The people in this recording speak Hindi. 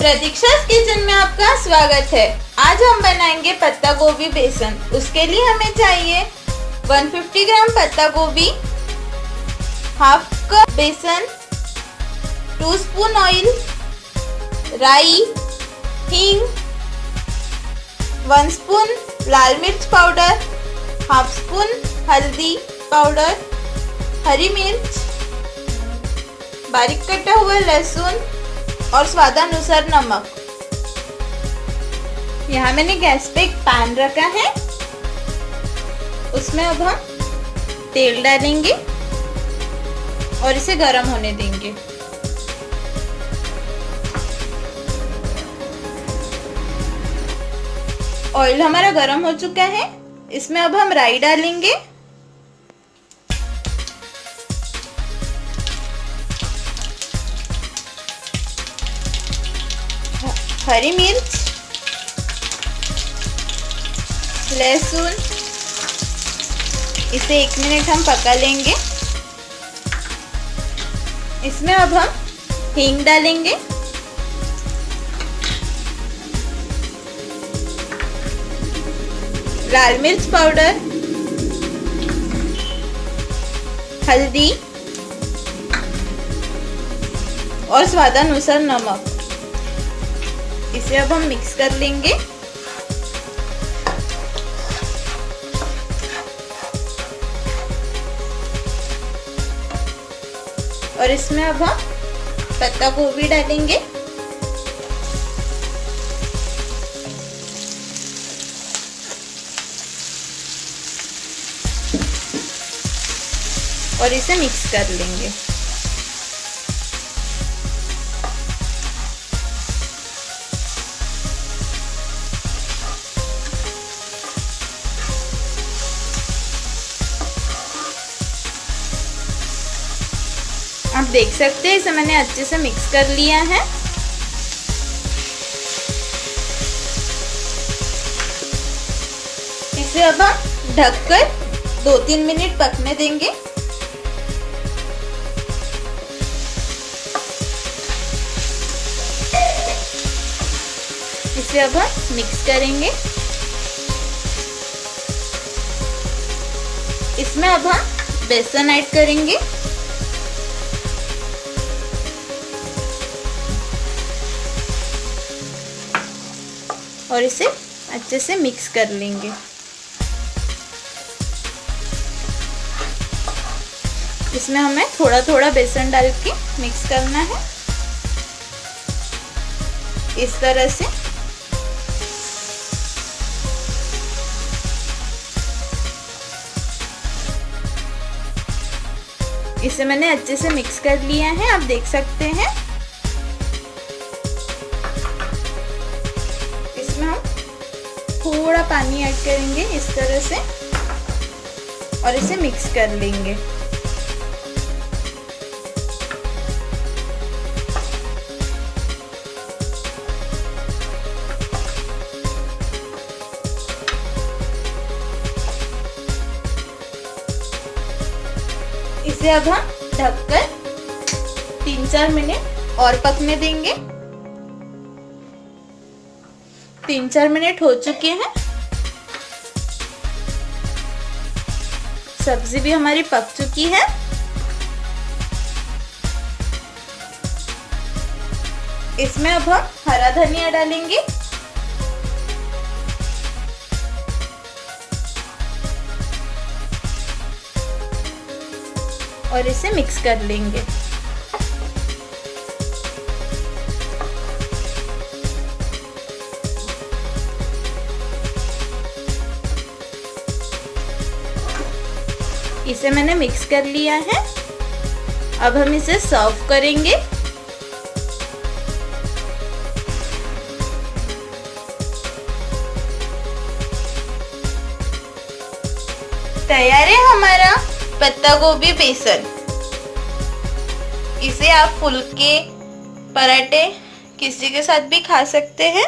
प्रतीक्षा's किचन में आपका स्वागत है। आज हम बनाएंगे पत्ता गोभी बेसन। उसके लिए हमें चाहिए 150 ग्राम पत्ता गोभी, हाफ कप बेसन, 2 स्पून ऑयल, राई, हींग, 1 स्पून लाल मिर्च पाउडर, हाफ स्पून हल्दी पाउडर, हरी मिर्च, बारीक कटा हुआ लहसुन और स्वादानुसार नमक। यहाँ मैंने गैस पे एक पैन रखा है, उसमें अब हम तेल डालेंगे और इसे गर्म होने देंगे। ऑयल हमारा गर्म हो चुका है, इसमें अब हम राई डालेंगे, हरी मिर्च, लहसुन। इसे 1 मिनट हम पका लेंगे। इसमें अब हम हींग डालेंगे, लाल मिर्च पाउडर, हल्दी और स्वादानुसार नमक। इसे अब हम मिक्स कर लेंगे। और इसमें अब हम पत्ता गोभी डालेंगे, और इसे मिक्स कर लेंगे। आप देख सकते हैं इसे मैंने अच्छे से मिक्स कर लिया है। इसे अब हम ढककर 2-3 मिनट पकने देंगे। इसे अब हम मिक्स करेंगे। इसमें अब हम बेसन ऐड करेंगे, और इसे अच्छे से मिक्स कर लेंगे। इसमें हमें थोड़ा थोड़ा बेसन डाल के मिक्स करना है, इस तरह से। इसे मैंने अच्छे से मिक्स कर लिया है, आप देख सकते हैं। थोड़ा पानी ऐड करेंगे इस तरह से, और इसे मिक्स कर लेंगे। इसे अब हम ढककर 3-4 मिनट और पकने देंगे। 3-4 मिनट हो चुके हैं। सब्जी भी हमारी पक चुकी है। इसमें अब हम हरा धनिया डालेंगे, और इसे मिक्स कर लेंगे। इसे मैंने मिक्स कर लिया है। अब हम इसे सर्व करेंगे। तैयार है हमारा पत्ता गोभी बेसन। इसे आप फुलके, पराठे किसी के साथ भी खा सकते हैं।